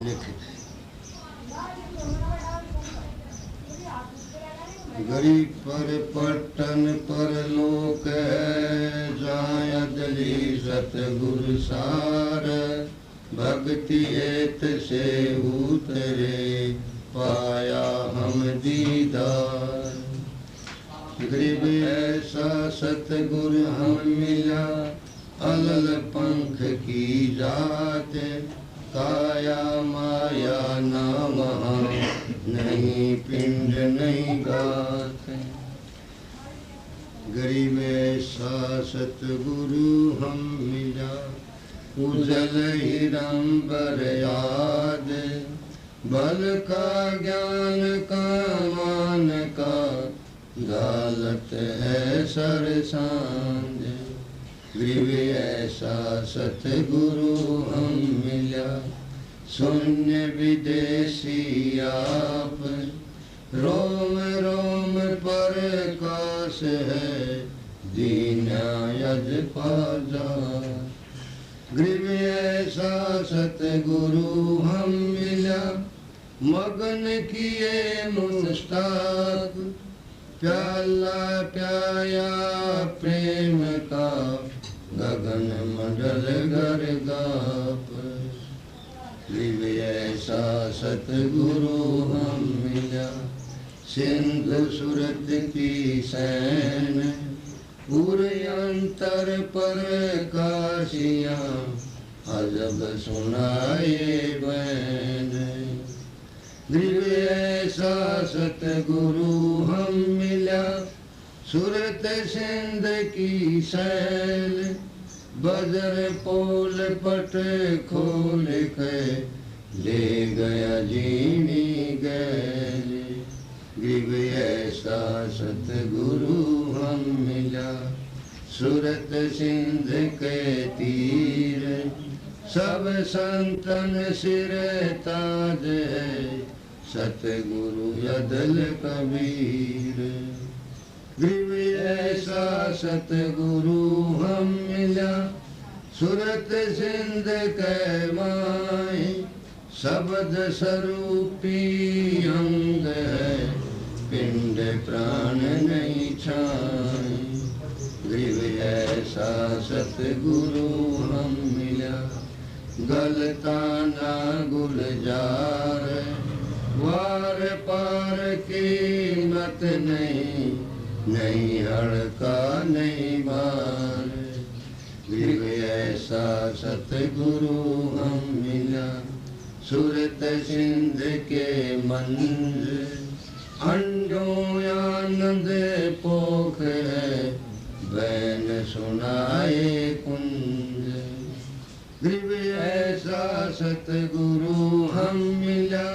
गरीब पर पट्टन पर लोक है जायदली सतगुरु सार भक्ति एत से उतरे पाया हम दीदार। गरीब ऐसा सतगुरु हम मिला अलल पंख की जात काया माया ना वहाँ नहीं पिंड नहीं गात। गरीब ऐसा सतगुरु हम मिला उजल हिरंबर याद बल का ज्ञान का मान का गालत है सरसांद। गरीब ऐसा सतगुरु हम मिला शून्य विदेशी आप रोम रोम पर काश है दीना यज पाजा। गरीब ऐसा सतगुरु हम मिला मगन किए मुस्ताक प्याला प्याया प्रेम का गगन मंडल गर गाप। गरीब ऐसा सतगुरु हम मिला सिंधु सुरत की सैन पूरे अंतर पर काशियाँ अजब सुनाए बैन। गरीब ऐसा सतगुरु हम मिला सूरत सिंध की सैल बजर पोल पट खोल के ले गया जीनी गैल। गरीब ऐसा सतगुरु हम मिला सूरत सिंध के तीर सब संतन सिर ताज है सतगुरु यदल कबीर। गरीब ऐसा सतगुरु हम मिला सूरत सिंध के माई शब्द स्वरूपी अंग है पिंड प्राण नहीं छाई। गरीब ऐसा सतगुरु हम मिला गलताना गुलजार वार पार की मत नहीं नहीं हड़का नहीं बार। गरीब ऐसा सतगुरु हम मिला सूरत सिंध के मंज अंडों आनंद पोख है बैन सुनाए कुंज। गरीब ऐसा सतगुरु हम मिला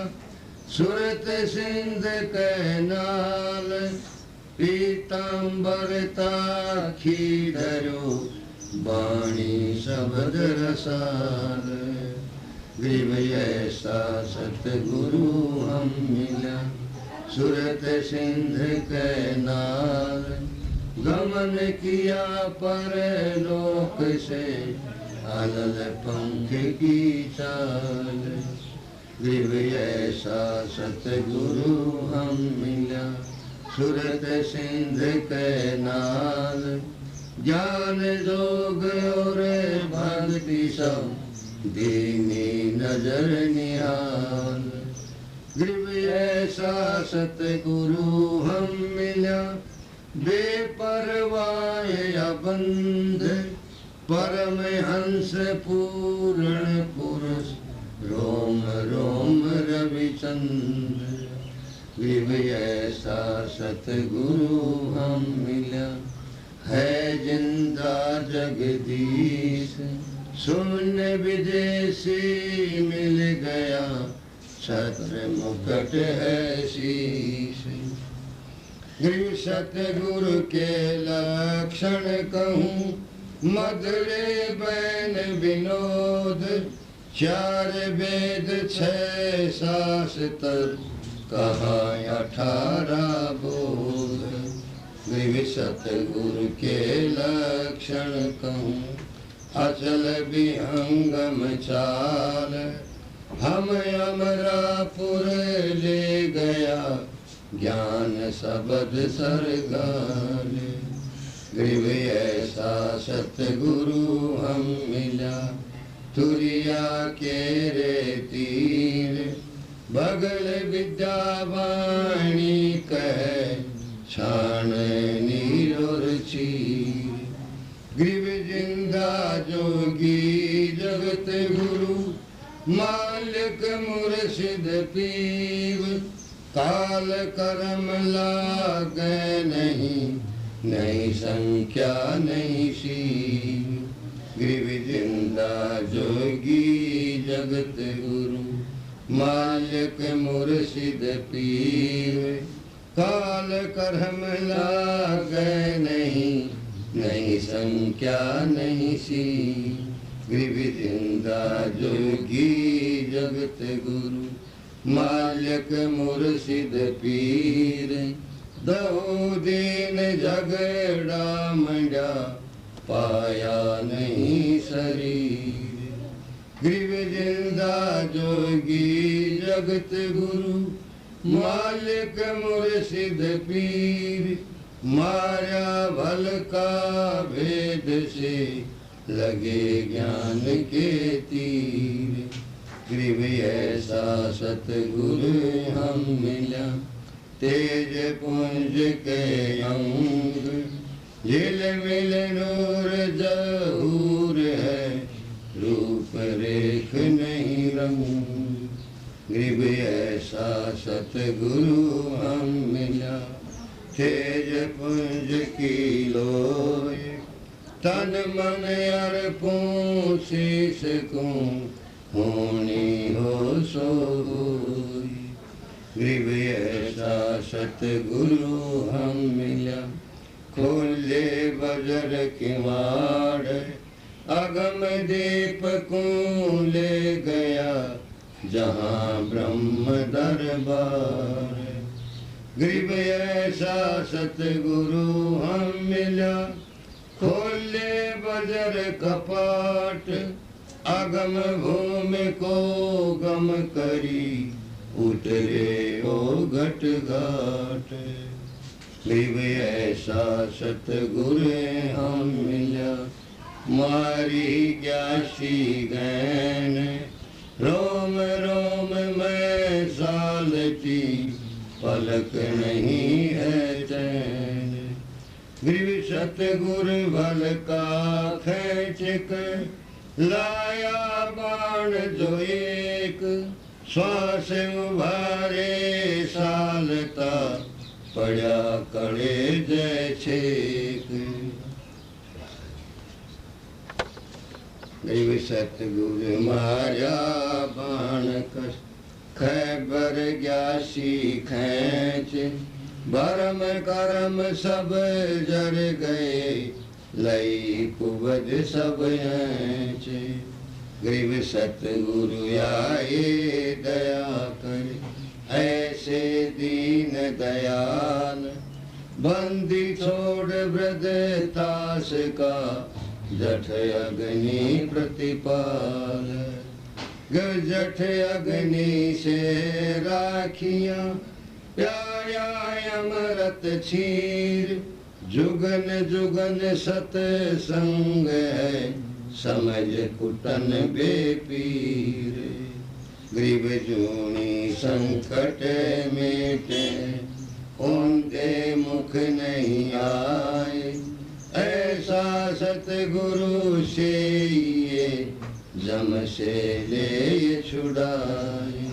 सूरत सिंध के नाल पीताम्बरता खीधरो बाणी शब्द रसाल। गरीब ऐसा सतगुरु हम मिला सूरत सिंध के नाल गमन किया पर लोक से अलल पंख की चाल। गरीब ऐसा सतगुरु हम मिला सूरत सिंध के नाल ज्ञान जोग और भक्ति सब दीनी नजर निहाल। गरीब ऐसा सतगुरु हम मिला बेपरवाह अबंध परम हंस पूर्ण पुरुष रोम रोम रविचंद्र। गरीब ऐसा सतगुरु हम मिला है जिंदा जगदीश शून्य विदेशी मिल गया छत्र मुकुट है शीश। गरीब सतगुरु के लक्षण कहूँ मधुरे बैन विनोद चार वेद छह शास्त्र कहा 18 बोध। गरीब सतगुरु के लक्षण कहूँ अचल विहंगम चाल हम अमरापुर ले गया ज्ञान सबद सरगाने। ग्रीव ऐसा सतगुरु हम मिला तुरिया के रे तीर। बगल विद्यावाणी कह छान नीर और चीर। ग्रीव जिंदा जोगी जगत गुरु मालिक मुर्शिद पीर। काल कर्म लागे नहीं, नहीं संख्या नहीं सीर। ग्रीव जिंदा जोगी जगत गुरु मालिक मुर्शिद पीर। काल कर्म लागे नहीं, नहीं संख्या नहीं सीर। ग्रीव जिंदा जोगी जगत गुरु मालिक मुर्शिद पीर। दो दिन झगड़ा मंडा पाया नहीं शरीर। ग्रीव जिंदा जोगी जगत गुरु मालिक मुर्शिद पीर। मारा भल का भेद से लगे ज्ञान के तीर। ग्रीव ऐसा सतगुरु हम मिला तेज पुंज के अंग। झिल मिल नूर जहूर है रूप रेख नहीं रंग। ग्रीव ऐसा सतगुरु हम मिला तेज पुंज की लोय। तन मन अर्पूं शीश को होनी हो सो होई। ग्रीव ऐसा सतगुरु हम मिला खोले बजर किवाड़। अगम दीप को ले गया जहाँ ब्रह्म दरबार। ग्रीव ऐसा सतगुरु हम मिला खोले बजर कपाट। अगम भूमि को गम करी उतरे ओ घट घाट। ग्रीव ऐसा सतगुरु हम मिला मारी ग्यासी गैन। रोम रोम में सालती पलक नहीं है चैन। ग्रीव सतगुरु भल का खेच कर लाया बाण जो एक। श्वास उभारे सालता पड़ा कड़े जय छेक। ग्रीव सतगुरु मारा बाण कस खैबर ग्यासी खैच। भरम करम सब जर गए लई कुबज सब ऐंच। ग्रीव सतगुरु आए दया कर ऐसे दीन दयाल। बंदी छोड़ वृद्ध ताश का जठ अग्नि प्रतिपाल। जठ अग्नि से राखियां प्याया अमृत क्षीर। जुगन जुगन सतसंग है समझ कुटन बेपीर। ग्रीव जूनी संकट मेटे उनके मुख नहीं आए। ऐसा सतगुरु से ये जम से ले छुड़ाए।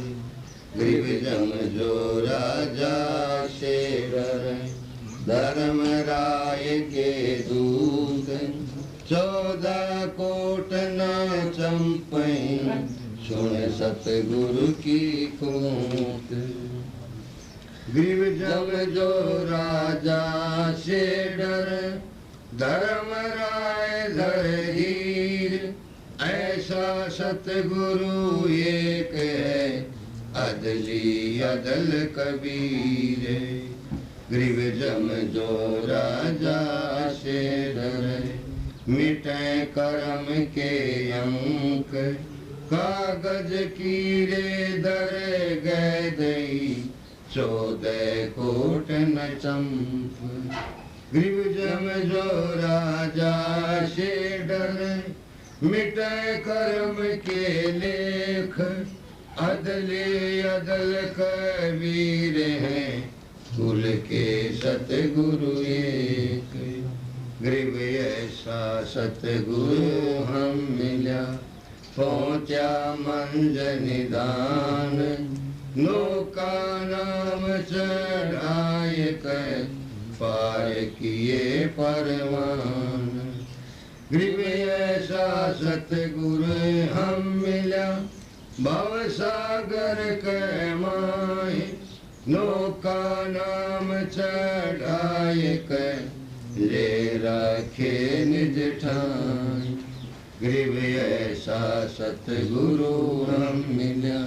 ग्रीव जम जो राजा से डरे धर्म राय के दूत। 14 कोट न चंपई सुन सतगुरु की कूट। ग्रीव जम जो राजा से डरे धर्म राय धर हीर। ऐसा सतगुरु एक है अदली अदल कबीर। ग्रीव जम जो राजा से डरे मिटे कर्म के अंक। कागज कीरे दर गए दई 14 कोट न चंप ग्रीव जम जो राजा से डर मिटे कर्म के लेख अदले अदल कबीर हैं कुल के सतगुरु एक ग्रीव ऐसा सतगुरु हम मिला पहुँचा मंज निदान नौका नाम चढ़ाए कर पार किए परवान ग्रीव ऐसा सतगुरु हम मिला भव सागर के माए नौका नाम चढ़ाए कर ले रखे निज ठाई ग्रीव ऐसा सतगुरु हम मिला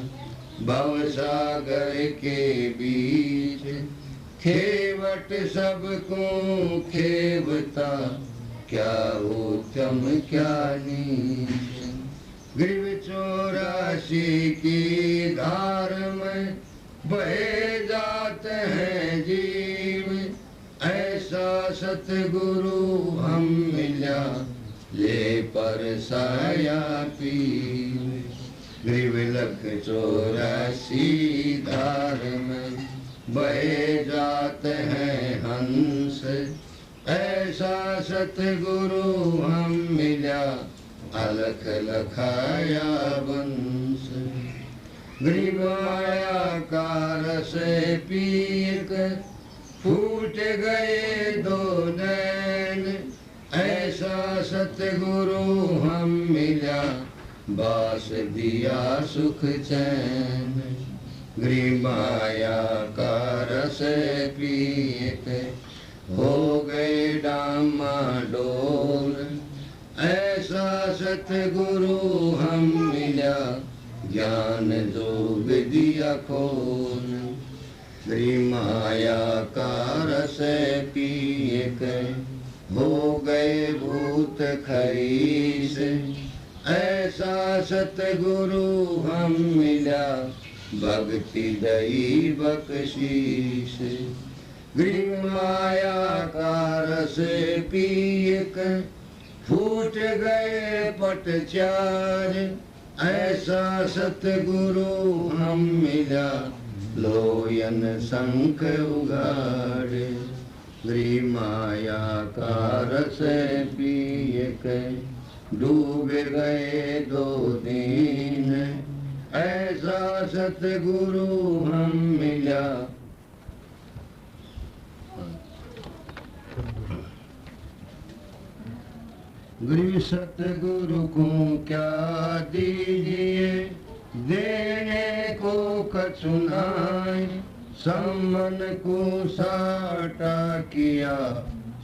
भव सागर के बीच खेवट सबको खेवता क्या उत्तम क्या नीच ग्रीव 84 की धार में बहे जाते हैं जीव ऐसा सतगुरु हम मिला ले पर साया पीव ग्रीव लख 84 धार में बहे जाते हैं हंस ऐसा सतगुरु हम मिला अलख लखाया वंश ग्रीव माया का रस पीक फूट गए दो नैन ऐसा सतगुरु हम मिला बास दिया सुख चैन ग्रीव माया का रस पीक हो गए डामाडोल ऐसा सतगुरु हम मिला ज्ञान जोग दिया खोल ग्रीव माया का रस पिए के हो गए भूत खरीस ऐसा सतगुरु हम मिला भक्ति दई बख्शीश ग्रीव माया का रस पिए के फूट गए पट चार ऐसा सतगुरु हम मिला लोयन शंख उगाड़े ग्रीव माया का रस पिए के डूब गए दो दिन ऐसा सतगुरु हम मिला ग्रीव सतगुरु को क्या दीजिए देने को कछु नाय सम्मन को साटा किया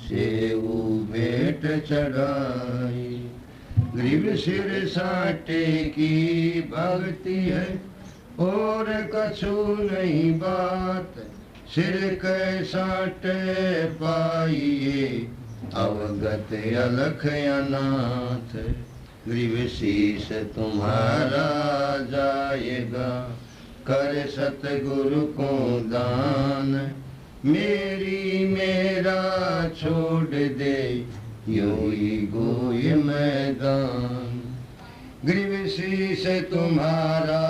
सेऊ भेंट चढ़ाई ग्रीव सिर साटे की भक्ति है और कछु नहीं बात सिर के साटे पाइए अवगत अलख अनाथ ग्रीव शीश तुम्हारा जाएगा कर सतगुरु को दान मेरी मेरा छोड़ दे योई गोय मैदान ग्रीव शीश तुम्हारा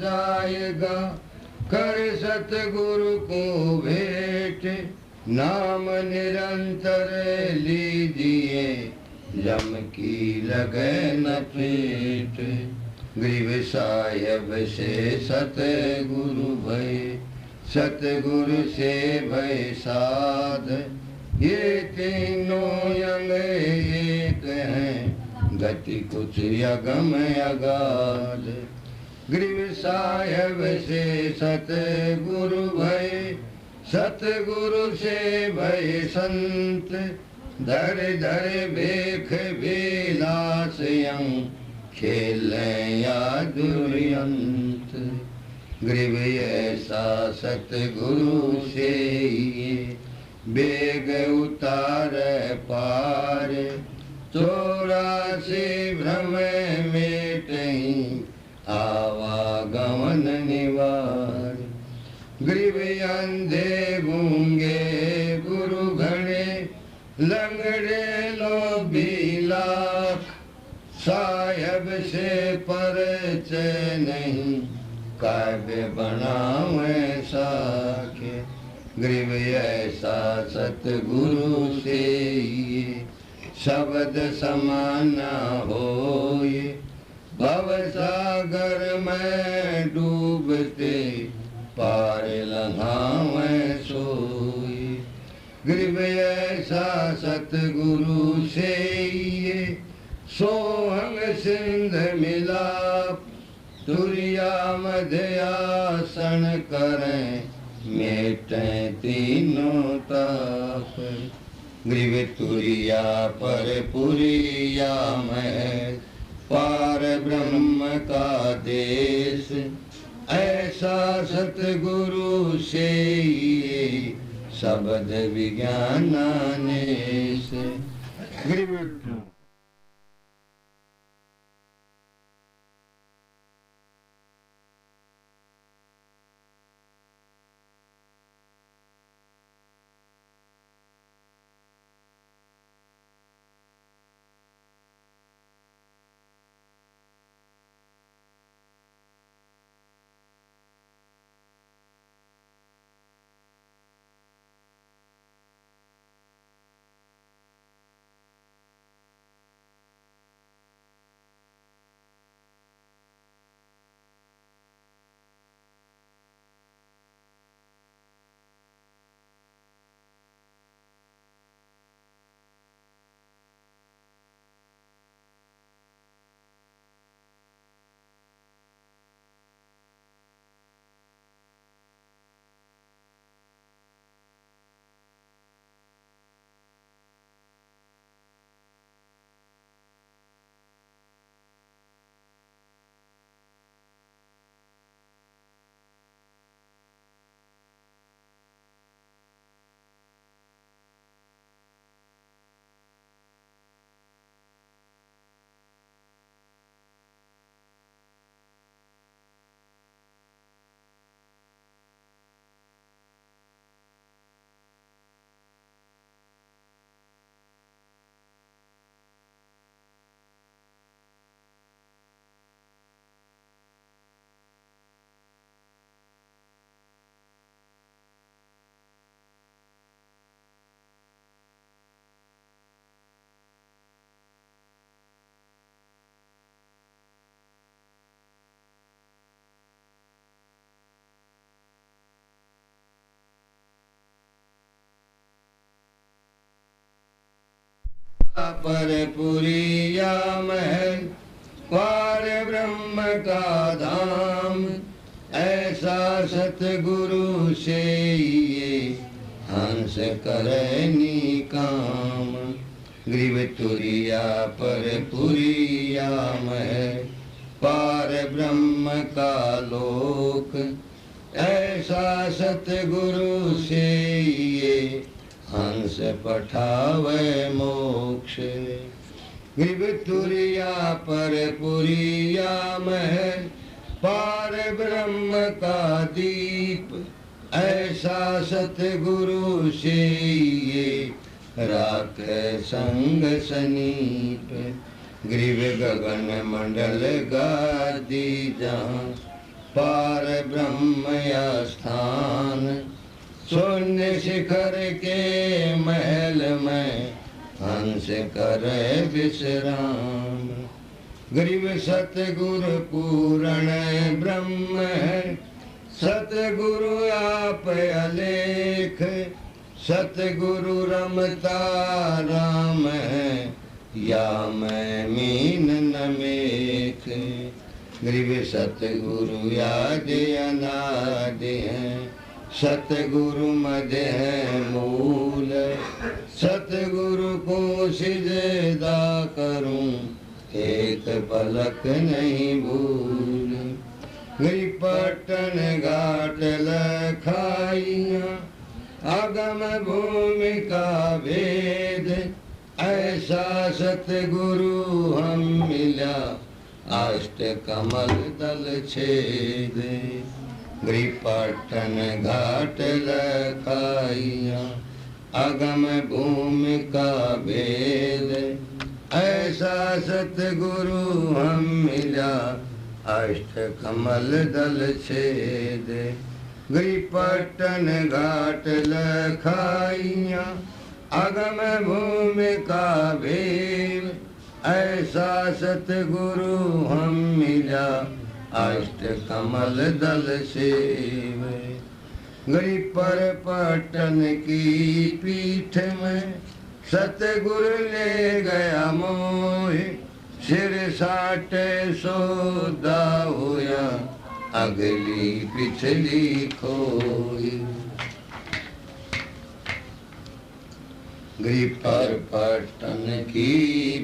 जाएगा कर सतगुरु को भेंट नाम निरंतर लीजिए जम की लगे न पेट ग्रीव साहेब से सतगुरु भय सतगुरु से भय साध ये तीनों अंग एक हैं गति कुछ अगम अगाध ग्रीव साहेब से सतगुरु भय सतगुरु से भय संत धर धर भेख विलास खेल या दुर्यंत ग्रीव ऐसा सतगुरु से बेग उतार पार 84 भ्रम मेटहि मन निवार। गरीब अंधे गूंगे गुरु घड़े लंगड़े लोभी लाख। साहेब से परिचय नहीं काव्य बनावे साखे। गरीब ऐसा सतगुरु से ये शब्द समाना होए। भव सागर में डूबते पार लंघावे सोए। गरीब ऐसा सतगुरु से ये सोहंग सिंध मिलाप। तुरिया मध्यासन करें मेटें तीनों ताप। गरीब तुरिया पर पुरिया में पार ब्रह्म का देश। ऐसा सतगुरु से ये शब्द विज्ञानाने से। गरीब पर पुरिया महल पार ब्रह्म का धाम। ऐसा सतगुरु से ये हंस करे निकाम। गरीब तुरिया पर पुरिया महल पार ब्रह्म का लोक। ऐसा सतगुरु से ये हंस पठावे मोक्ष। गरीब तुरिया पर पुरिया महल पार ब्रह्म का दीप। ऐसा सतगुरु से ये राखे संग सनीप। गरीब गगन मंडल गादी जहाँ पार ब्रह्म स्थान। शून्य शिखर के महल में हंस करे विश्राम। गरीब सतगुरु पूर्ण ब्रह्म है। सतगुरु आप अलेख। सतगुरु रमता राम है। या मैं मीन न मेख। गरीब सतगुरु याद अनादि है। सतगुरु मध्य है मूल। सतगुरु को सिजदा करूं एक पलक नहीं भूल। गरीब पट्टन घाट लखाइयां आगम भूमि का भेद। ऐसा सतगुरु हम मिला अष्ट कमल दल छेद गिरिपटन घाट लखाइया अगम भूमि का भेद ऐसा सतगुरु हम मिला अष्ट कमल दल छेद गिरिपटन घाट लखाइया अगम भूमि का भेद ऐसा सतगुरु हम मिला अष्ट कमल दल सेव गिरिपर पटन की पीठ में सतगुरु ले गया मोहे सिर साटे सौदा होया अगली पिछली खोई गिरिपर पटन की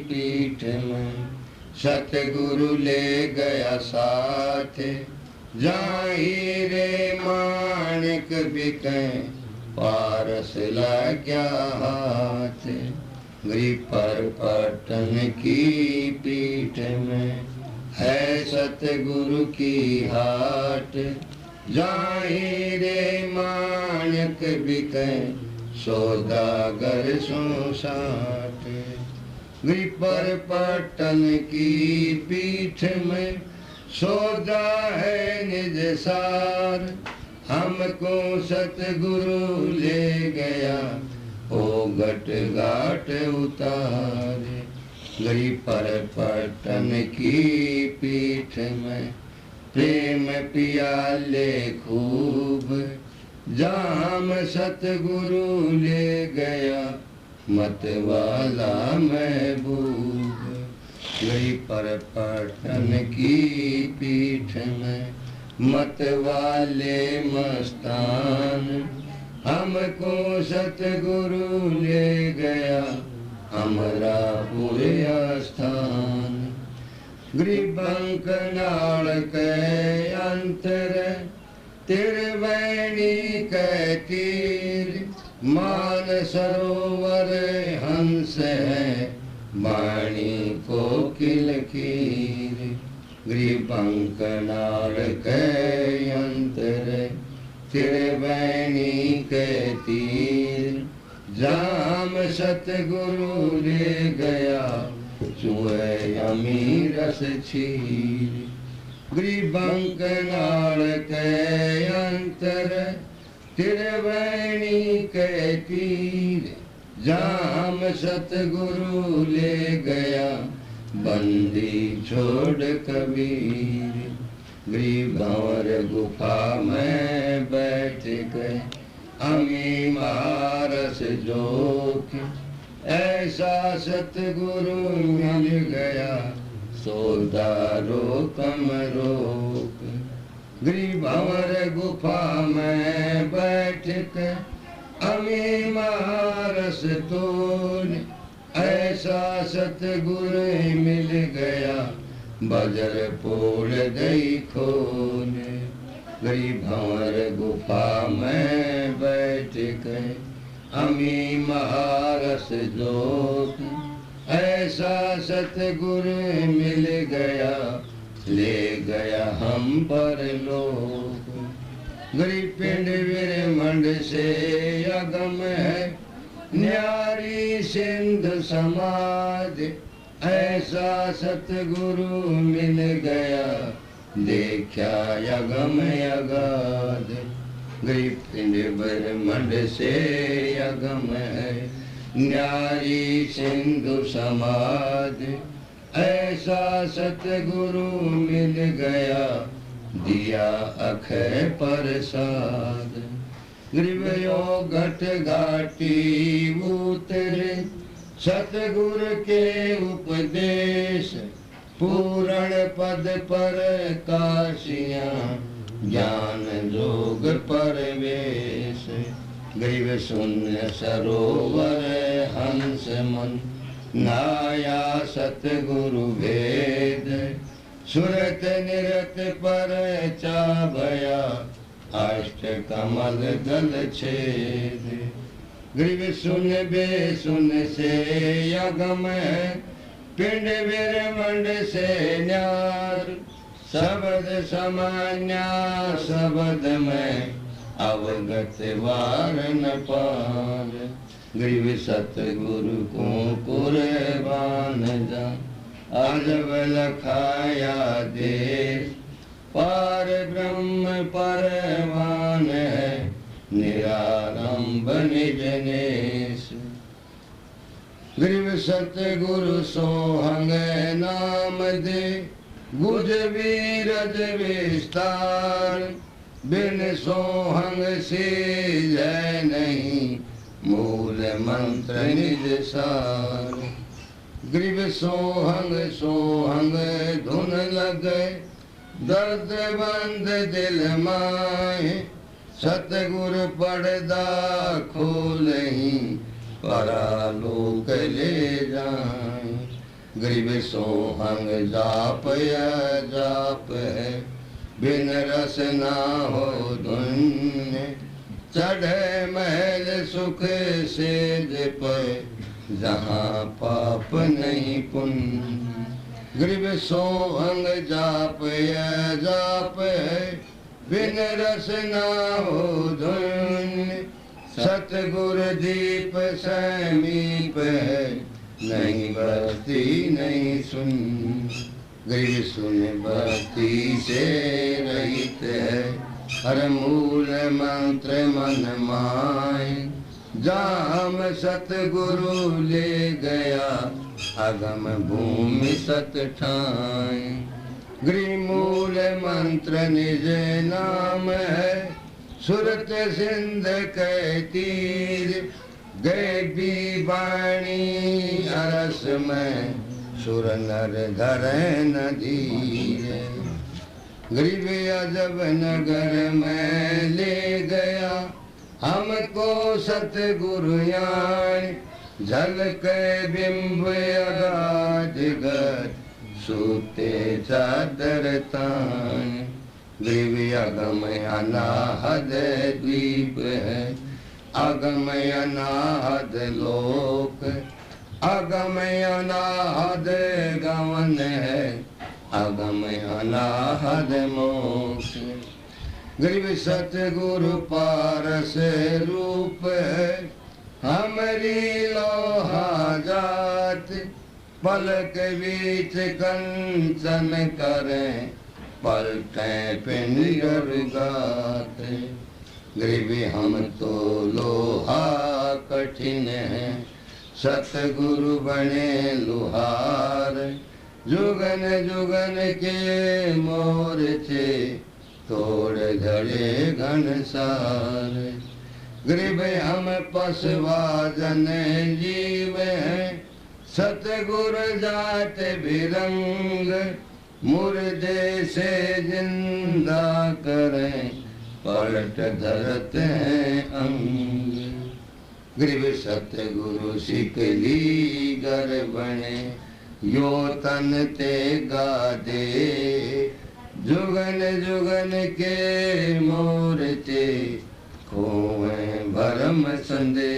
पीठ में सतगुरु ले गया साथ जाही रे माणिक बिके पारस लग्या हाथ गिरिपर पटन की पीठ में है सतगुरु की हाट जाही रे माणिक बिके सौदागर सो साठ गिरिपर पटन की पीठ में सौदा है निज सार हमको सतगुरु ले गया ओ घट घाट उतारे गिरिपर पटन की पीठ में प्रेम पियाले खूब जाम सतगुरु ले गया मतवाला महबूब गिरिपर पटन की पीठ में मतवाले मस्तान हमको सतगुरु ले गया अमरापुर स्थान गिरिबंकनाल के अंतर त्रिवेणी के तीर मान सरोवर हंस है वाणी कोकिल कीर गिरिबंकनाल के अंतर त्रिवेणी के तीर जाम सतगुरु ले गया चुए अमी रस छीर गिरिबंकनाल के अंतर त्रिवेणी के तीर जाम सतगुरु ले गया बंदी छोड़ कबीर गिरिभंवर गुफा में बैठ गए अमी मारस जोख ऐसा सतगुरु मिल गया सौदा रोकम रोक गिरिभंवर गुफा में बैठ के अमी मारस तोल ऐसा सतगुरु मिल गया बजर पोल दई खोल गिरिभंवर गुफा में बैठ के अमी महारस जोत ऐसा सतगुरु मिल गया ले गया हम पर लोग गिरिपिंड विरमंड से अगम है न्यारी सिंधु समाज ऐसा सतगुरु मिल गया देखा अगम अगाध गिरिपिंड विरमंड से अगम है न्यारी सिंधु समाज ऐसा सतगुरु मिल गया दिया अखय प्रसाद गिरिवयो घट घाटी उतरे सतगुरु के उपदेश पूरण पद पर काशियां ज्ञान जोग परवेश गिरिव शून्य सरोवर हंस मन नाया सतगुरु भेद सुरत निरत पर चाभया अष्ट कमल दल छेद गिरिव सुन बे सुन से अगम है पिंड विरमंड से न्यार शब्द समान्या शब्द में अवगत वार न पार ग्रीव सतगुरु को कुर्बान जा अजब लखाया देश पार ब्रह्म परवान है निरारंभ निज नेश ग्रीव सतगुरु सोहंग नाम दे गुज वीरज विस्तार बिन सोहंग से जय नहीं मूल मंत्र निज सार ग्रीव सोहंग सोहंग धुन लगे दर्द बंद दिल माए सतगुरु पड़दा खोलही परालोक ले जाए ग्रीव सोहंग जाप जाप है बिन रस ना हो धुन चढ़े महल सुख सेज पर जहाँ पाप नहीं पुण्य ग्रीव सोहंग जाप जाप है बिन रस ना हो धुन सतगुरु दीप समीप है नहीं बस्ती नहीं सुन ग्रीव सुन बस्ती से रहित है हर मूल मंत्र मन माय जाम सतगुरु ले गया अगम भूमि सत ठाय ग्रीव मूल मंत्र निज नाम है सुरत सिंध के तीर गए भी वाणी अरस में सुर नर धरे नदीर ग्रीव अजब नगर में ले गया हमको सतगुरु यान झलक बिंब अगाध गत सूते चादर तान ग्रीव अगम अनाहद द्वीप है अगम अनाहद लोक अगम अनाहद गवन है अगम अनाहद मोक्ष ग्रीव सतगुरु पारस रूप है हमारी लोहा जात पलक बीच कंचन करें पलटे पिंजर गात ग्रीव हम तो लोहा कठिन है सतगुरु बने लुहार जुगन जुगन के मोर्चे तोड़ धड़े घनसार ग्रीव हम पसवा जन जीव हैं सतगुरु जात बिरंग मुर्दे से जिंदा करें पलट धरत हैं अंग ग्रीव सतगुरु सिकली गर बने यो तन ते गादे जुगन जुगन के मोरते खोए भरम संदे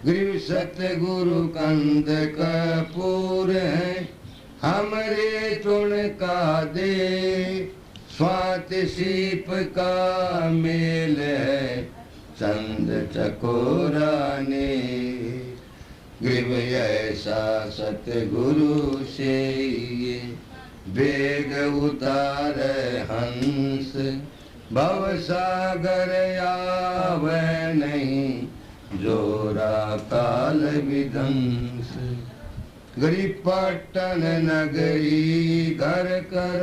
ग्रीव सतगुरु कंद कपूर है हमरे तुण का दे स्वात सीप का मेल है चंद चकोरा ने ग्रीव ऐसा सतगुरु से ये बेग उतार हंस भव सागर आवे नहीं जोरा काल विध्वंस ग्रीव पट्टन नगरी घर कर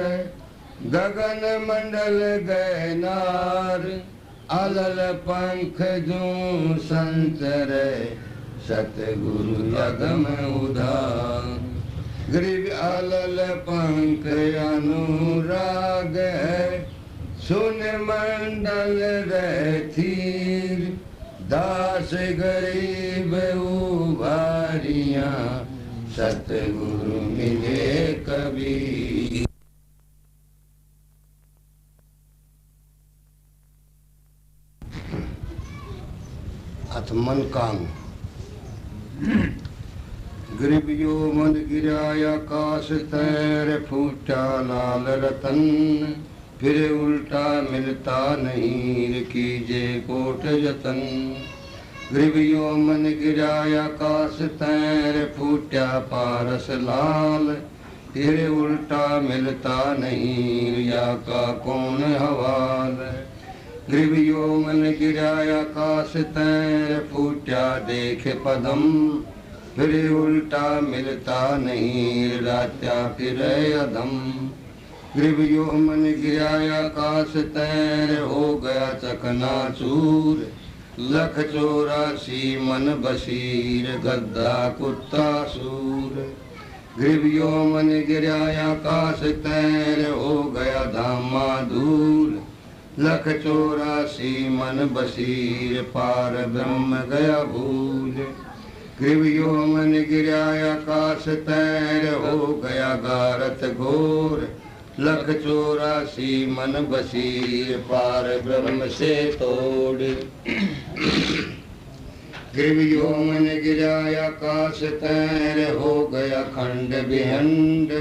गगन मंडल गए नार अलल पंख जो संचर सतगुरु अगम उदार ग्रीव अलल पंख अनुराग है सुन मंडल रहथीर दास गरीब उभारियां सतगुरु मिले कबीर अथ मन कांग गिरबियो मन गिराय आकाश तैर फूटा लाल रतन फिर उल्टा मिलता नहीं कीजे कोट जतन। गिरबियो मन गिराय आकाश तैर फूटा पारस लाल फिर उल्टा मिलता नहीं या का कौन हवाल। गिरबियो मन गिराय आकाश तैर फूटा देख पदम फिर उल्टा मिलता नहीं रात्या फिर अधम। गिरबियो मन गिराय आकाश तैर हो गया चकनाचूर लख 84 मन बशीर गद्दा कुत्ता सूर। गिरबियो मन गिराय आकाश तैर हो गया धामा दूर लख 84 मन बशीर पार ब्रह्म गया भूल। गिरबियो मन गिराय आकाश तैर हो गया गारत घोर लख 84 मन बशीर पार ब्रह्म से तोड़। गिरबियो मन गिराय आकाश तैर हो गया खंड विहंड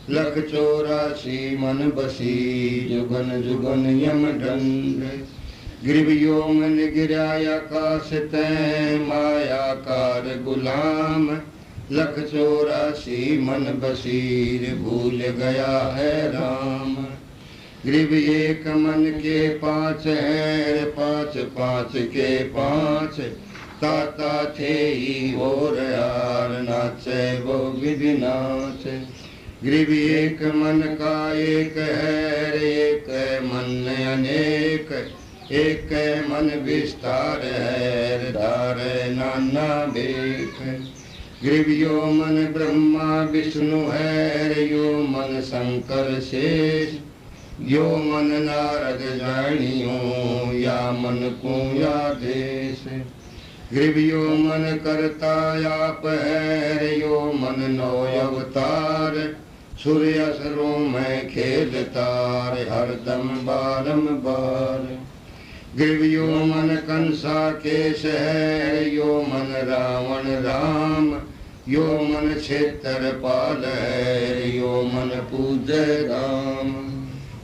लख 84 मन बशीर जुगन जुगन यम दंड। गिरबियो मन गिराय आकाश तैर मायाकार गुलाम लख 84 मन बशीर भूल गया है राम। गिरब एक मन के 5 है 5 5 के 5 ताता थे ही और यार नाचे वो विधि नाच। गिरब एक मन का एक है एक मन अनेक एक मन विस्तार है धार नाना बेख। गिरबियो मन ब्रह्मा विष्णु है यो मन शंकर शेष यो मन नारद जानियो या मन को या देश। गिरबियो मन करता आप है यो मन 9 अवतार सूर्य असरों में खेलतार हरदम बारंबार। गिरबियो मन कंसा केश है यो मन रावण राम यो मन क्षेत्रपाल है यो मन पूज्य राम।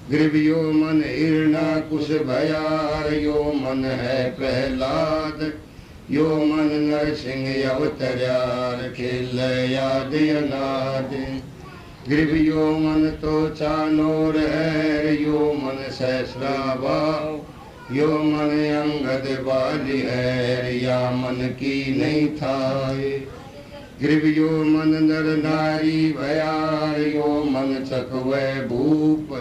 गिरबियो मन हिरणाकुश भयार यो मन है प्रहलाद यो मन नरसिंह अवतर्यार खेल याद अनाद। गिरबियो मन तो चानोर है यो मन सहस्राभाव यो मन अंगद बाली है या मन की नहीं थाए। गिरबियो मन नर नारी भयार यो मन चकवे भूप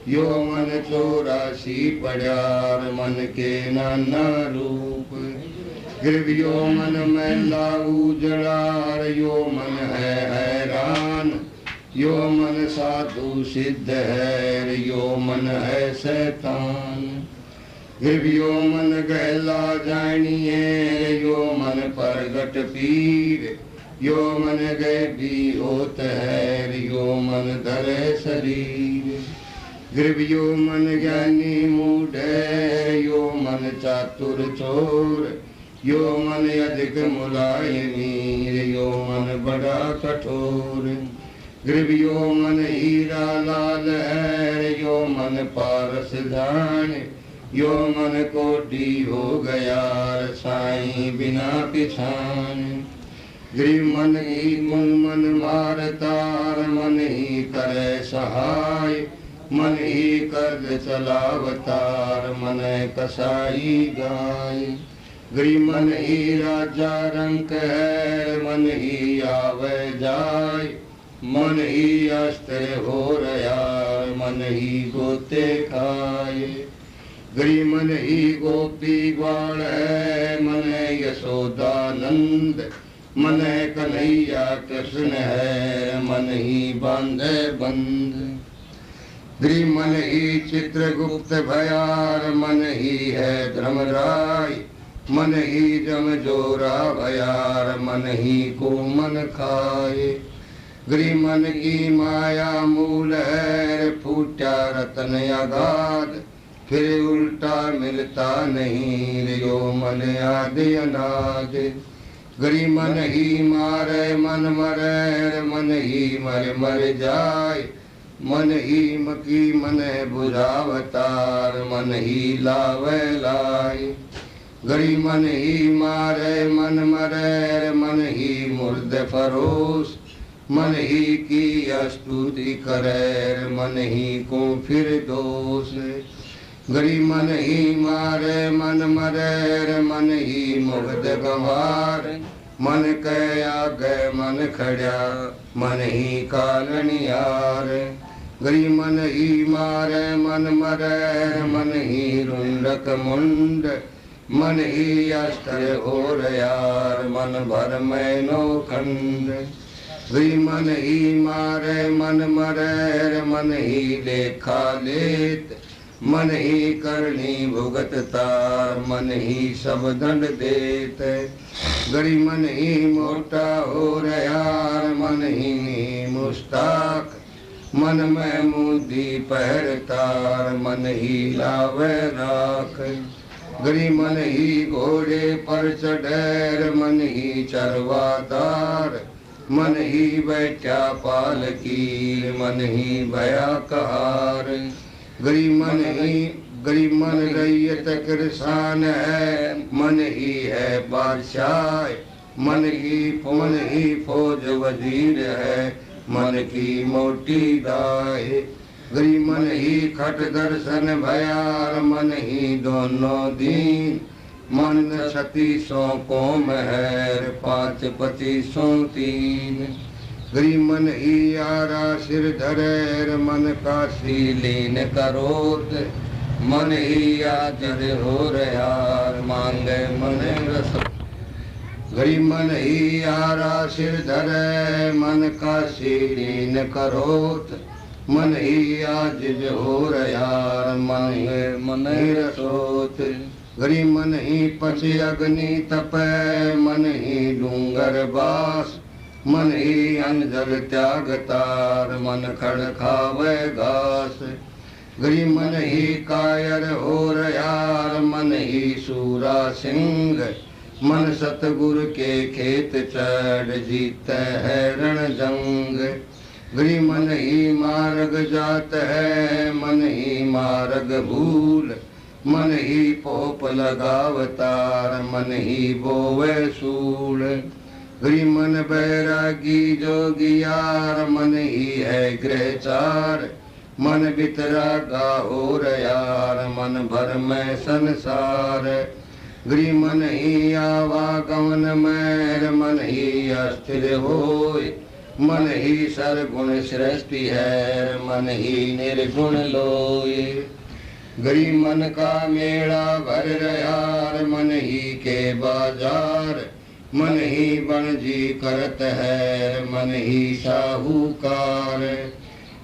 यो मन 84 पड़ार मन के नाना रूप। गिरबियो मन में लाऊ जड़ार यो मन है हैरान यो मन साधु सिद्ध है यो मन है शैतान। गिरबियो मन गहला जानिए यो मन परगट पीर यो मन गए भी होत है यो मन धरे शरीर। गिरबियो मन ज्ञानी मूढ़ यो मन चातुर चोर यो मन अधिक मुलायमी यो मन बड़ा कठोर। गिरबियो मन हीरा लाल है यो मन पारस जान यो मन कोटि हो गया साईं बिना पिछान। गिर मन ही मन मारतार मन ही करे सहाय मन ही कर चलावतार मन कसाई गाय। गिर मन ही राजा रंक है मन ही आवे जाय मन ही अस्त्र हो रहा मन ही गोते खाए। गिर मन ही गोपी ग्वाल है मन यशोदानंद मन कन्हैया कृष्ण है मन ही बांधे बंद। गिर मन ही चित्रगुप्त भयार मन ही है धर्मराय मन ही जमजोरा भयार मन ही को मन खाए। गिर मन की माया मूल है फूटा रतन अगाध फिर उल्टा मिलता नहीं यो मन आदि अनाद। गरी मन ही मारे मन मरे, मन ही मर मर जाय, मन ही मकी मन बुझावतार, मन ही लावे लाय। गरी मन ही मारे मन मरे, मन ही मुर्द फरोश, मन ही की स्तुति करे, मन ही को फिर दोष। गरी मन ही मारे मन मरे, मन ही मुग्ध गंवार, मन के आगे मन खड़ा, मन ही कालनियार। गरी मन ही मारे मन मरे, मन ही रुंडक मुंड, मन ही अस्त्र और यार, मन भर में नौखंड। गरी मन ही मारे मन मरे, मन ही लेखा लेत, मन ही करनी भुगत तार, मन ही सब दंड देत। गरी मन ही मोटा हो यार, मन ही मुस्ताक, मन में मुदी पहर तार, मन ही लावे राख। गरी मन ही घोड़े पर चढ़ेर, मन ही चरवादार, मन ही बैठा पालकी, मन ही भया कहार। गरी मन रैयत किरसान है, मन ही है बादशाह, मन ही फौज वजीर है, मन की मोटी दाय। गरी मन ही खट दर्शन भयार, मन ही दोनों दीन, मन 3600 कोम है, 5 2500 3। गरी मन ही यारा सिर धरेर, मन का लीन करोत, मन ही आजर हो यार, मांगे मन रस। गरी मन ही यारा सिर धरे, मन का लीन करोत, मन ही आजिज हो यार, मांगे मन रसोत। गरी मन ही पछे अग्नि तपे, मन ही डूंगर बास, मन ही अंजल त्याग तार, मन खड़ खावे घास। गरी मन ही कायर हो यार, मन ही सूरा सिंह, मन सतगुरु के खेत चढ़, जीते है रण जंग। गरी मन ही मार्ग जात है, मन ही मार्ग भूल, मन ही पोप लगावतार, मन ही बोवे सूल। गरी मन बैरागी जोगियार, मन ही है गृहचार, मन बितरागा हो यार, मन भर में संसार। गरी मन ही आवागमन में, मन ही अस्थिर होय, मन ही सरगुण सृष्टि है, मन ही निर्गुण लोय। गरी मन का मेला भर यार, मन ही के बाजार, मन ही बनजी करत है, मन ही साहूकार।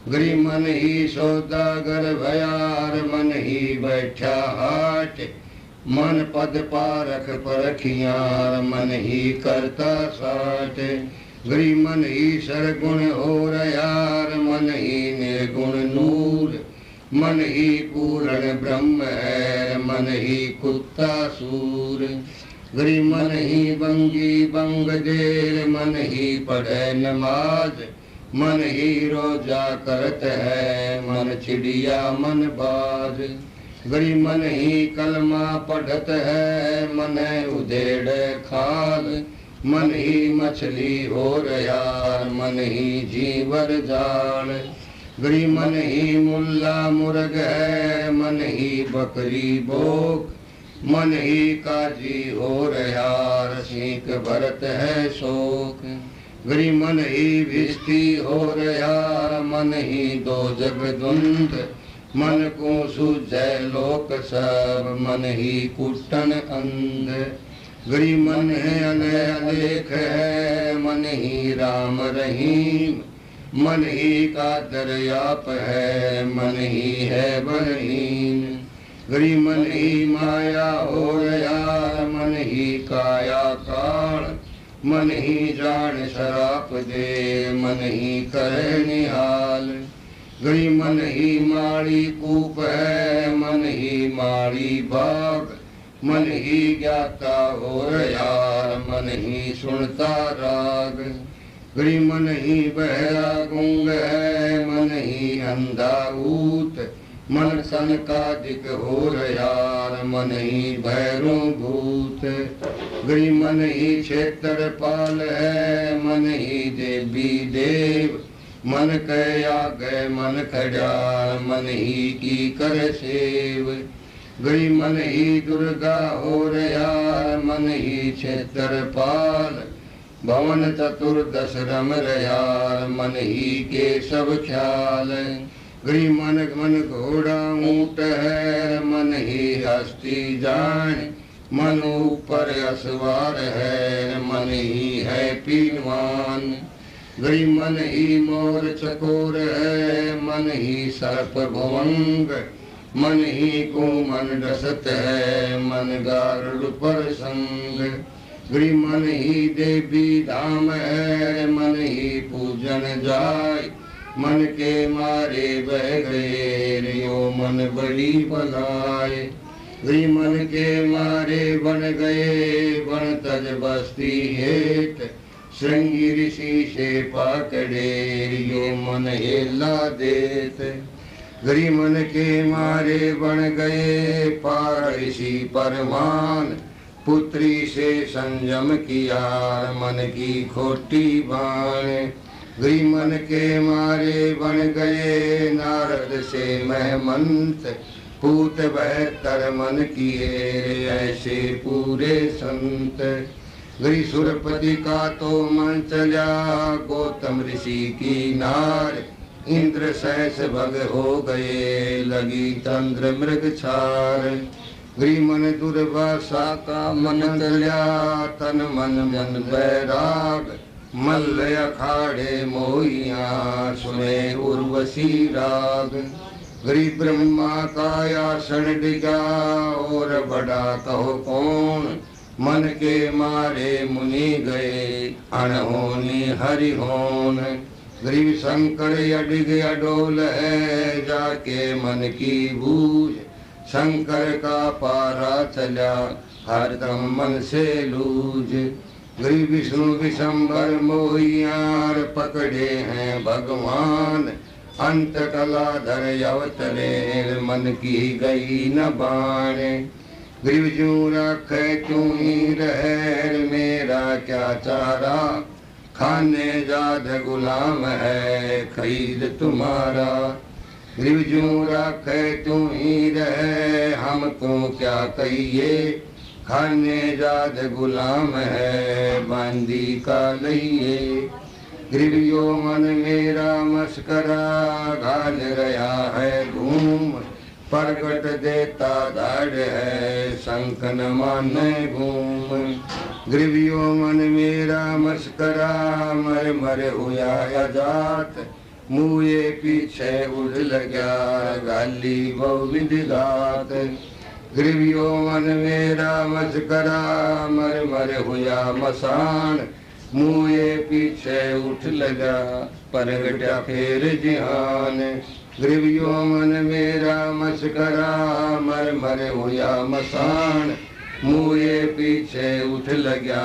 गरी मन ही सौदागर भयार, मन ही बैठा हाट, मन पद पारख परखियार, मन ही करता साठ। गरी मन ही सरगुण हो यार, मन ही निर्गुण नूर, मन ही पूर्ण ब्रह्म है, मन ही कुत्ता सूर। गरी मन ही बंगी बंग देर, मन ही पढ़े नमाज, मन ही रोजा करत है, मन चिड़िया मन बाज। गरी मन ही कलमा पढ़त है, मन उधेड़ खाल, मन ही मछली हो यार, मन ही जीवर जाल। गरी मन ही मुल्ला मुर्ग है, मन ही बकरी बोक, मन ही काजी हो यार, सीख भरत है शोक। गरी मन ही भिष्टी हो यार, मन ही दो जगदुंद, मन को सूझे लोक सब, मन ही कुटन अंध। गरी मन है अलेख है, मन ही राम रहीम, मन ही का दरियाप है, मन ही है बलहीन। गरी मन ही माया हो यार, मन ही काया काल, मन ही जान शराप दे, मन ही करे निहाल। गरी मन ही माड़ी कूप है, मन ही माड़ी बाग, मन ही ज्ञाता और यार मन ही सुनता राग। गरी मन ही बहरा गूंग है मन ही अंधा ऊत, मन सन का दिक हो यार मन ही भैरों भूत। गरी मन ही क्षेत्रपाल है मन ही देवी देव, मन कह आगे मन खड़ार मन ही की कर सेव। गरी मन ही दुर्गा और यार मन ही क्षेत्रपाल, भवन चतुर्दश रम यार मन ही के सब ख्याल। गरी मन मन घोड़ा ऊंट है मन ही हस्ती जान, मन ऊपर असवार है मन ही है पीनवान। गरी मन ही मोर चकोर है मन ही सर्प भवंग, मन ही को मन डसत है मन गारुड़ पर संग। गरी मन ही देवी धाम है मन ही पूजन जाय, मन के मारे बह गए यो मन बड़ी बलाय। गरी मन के मारे बन गए बन तज बस्ती हेत, श्रृंगी ऋषि से पाकड़े यो मन हेला देत। गरी मन के मारे बन गए पार ऋषि परमान, पुत्री से संयम किया मन की खोटी बाण। गरी मन के मारे बन गए नारद से महमंत, पूत बहत्तर मन किए ऐसे पूरे संत। गरी सुरपति का तो मन चला गौतम ऋषि की नार, इंद्र सहस भग हो गए लगी चंद्र मृग छार। गरी मन दुर्वासा का मन चला तन मन मन बैराग, मल्ल अखाड़े मोहिया सुने उर्वशी राग। गरी ब्रह्मा का आसन डिगा और बड़ा कहो कौन, मन के मारे मुनि गए अनहोनी हरिहोन। गरीब शंकर अडिग अडोल है जाके मन की बूझ, शंकर का पारा चला हरदम मन से लूझ। गरीब विष्णु विशंबर मोहियार पकड़े हैं भगवान, अंत कलाधर अवतरे मन की गई न बाण। गरीब जू रखे तू ही रहे मेरा क्या चारा, खाने जाद गुलाम है खरीद तुम्हारा। गरीब जू रखे तू ही रहे हमको क्या कहिए, खाने जाद गुलाम है बांदी का लइए। गरीब यो मन मेरा मस्करा घाल रहा है घूम, प्रगट देता दाढ़ है शंख न माने घूम। गरीब यो मन मेरा मस्करा मर मर हुआ अजात, मुए पीछे उड़ लगा गाली बहुविध गात। गरीब यो मन मेरा मस्करा मर मर हुआ मसान, मुए पीछे उठ लगा प्रगटा फिर जिहान। गरीब यो मन मेरा मस्करा मर मर हुआ मसान, मुए पीछे उठ लगा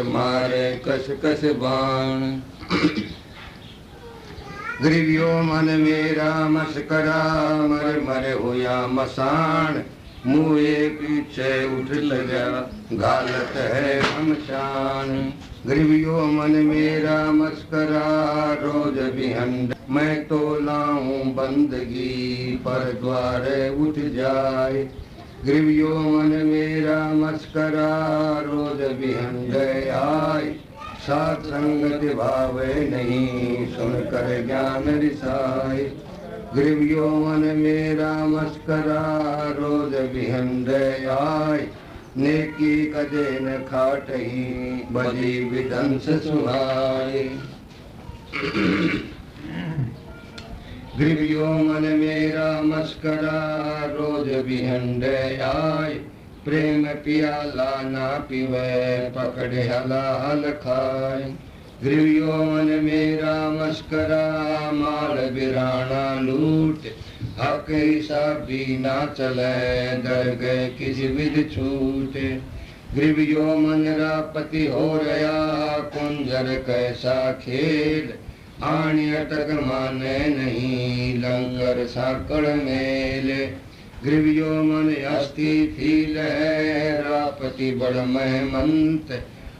मारे कस कस बाण। गरीब यो मन मेरा मस्करा मर मर हुआ मसान, मुए पीछे उठ लगा घालत है घमसान। गरीब यो मन मेरा मस्करा रोज बिहंड, मैं तो लाऊं बंदगी पर द्वार उठ जाए। गरीब यो मन मेरा मस्करा रोज बिहंड आए, साथ संगत भावे नहीं सुनकर ज्ञान रिसाए। गरीब यो मन मेरा मस्करा रोज बिहंड आए, नेकी कदे न खाटही बजी विदंस सुहाए। गरीब यो मन मेरा मस्करा रोज बिहंड आए, प्रेम पियाला ना पीवे पकड़े हलाल खाए। गरीब यो मन मेरा मस्करा माल बिराना लूट, हक हिसाब भी ना चले, डर गए किसी विध छूटे। ग्रीव यो मन रापति हो रया, कुंजर कैसा खेल, आणी अटक माने नहीं, लंकर साकड़ मेल। ग्रीव यो मन अस्थि फील है, रापति बड़ महमंत,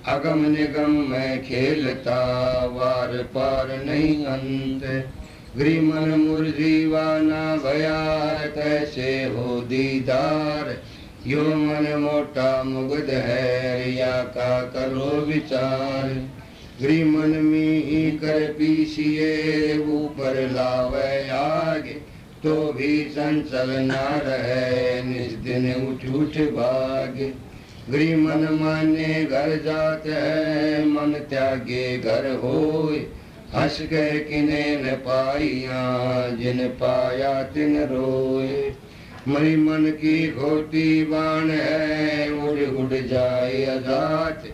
अगम निगम में खेलता, वार पार नहीं अंत। ग्रीव मन मुरझीवाना भयार, कैसे हो दीदार, यो मन मोटा मुग्ध है, या का करो विचार। ग्रीव मन में कर पीसिए, ऊपर लावे आगे, तो भी चंचल ना रहे, निज दिन उठ उठ भागे। ग्रीव मन माने घर जात है, मन त्यागे घर होय, हंस गए किने न पाइया, जिन पाया तिन रोए। मरी मन की खोटी बाण है, उड़ उड़ जाए अजात,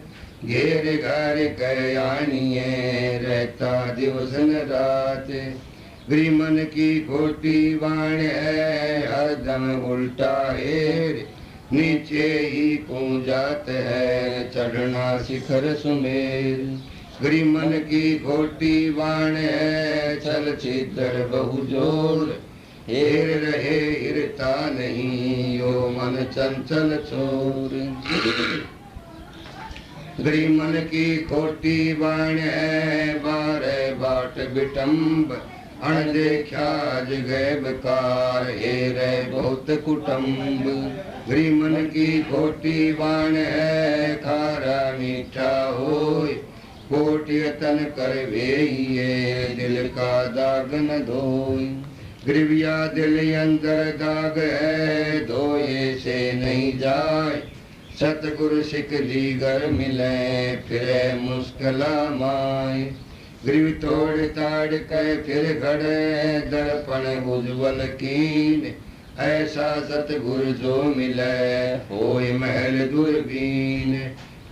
घेर घर कयानिए, रहता दिवस न रात। ग्रीव मन की खोटी बाण है, हरदम उल्टा हेर, नीचे ही को जात है, चढ़ना शिखर सुमेर। ग्रीव मन की खोटी बाण है, छल छिद्र बहु जोर, हेर रहे हिरता नहीं, यो मन चंचल छोर। ग्रीव मन की खोटी बाण है, बारे बाट बिटम्ब, अण देखा जगह बेकार, हेरे बहुत कुटुंब। ग्रीव मन की खोटी बाण है, खारा मीठा होय, कोटि यतन कर वेहिए, दिल का दाग न धोय। ग्रीविया दिल अंदर दाग है, धोए से नहीं जाए, सतगुरु सिख ली घर मिले, फिरे मुश्किला माए। ग्रीव तोड़ ताड़ के फिर घड़े, दर्पण उज्ज्वल कीन, ऐसा सतगुरु जो मिले, होय महल दूरबीन।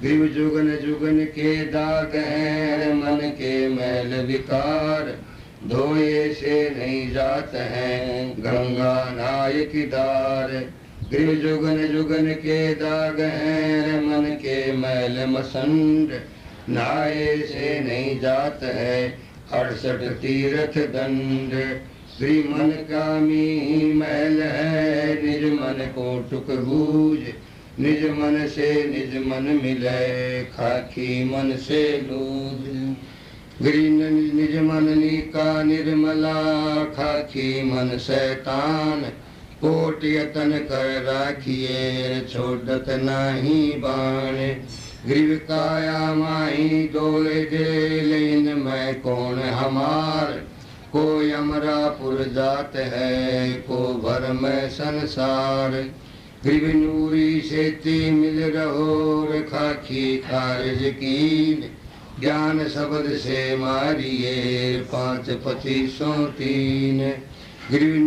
ग्रीव जुगन जुगन के दाग हैं, मन के मैल विकार, धोए से नहीं जात हैं, गंगा नायक दार। ग्रीव जुगन जुगन के दाग हैं, मन के मैल मसंड, नाये से नहीं जात है, 68 तीर्थ दंड। ग्रीव मन का मी मैल है, निज मन को टुक बूझ, निज मन से निज मन मिले, खाकी मन से लूझ। ग्रीव निज मन नीका निर्मला, खाकी मन शैतान, कोट यतन कर राखिए, छोड़त नाही बाण। ग्रीव काया माही डोले दे, लेन मैं कौन हमार, को यमरापुर जात है, को भर में संसार। ग्रीव नूरी सेती मिल रहो, खाकी खारिज कीन, ज्ञान शब्द से मारिए, 5 25 3। ग्रीव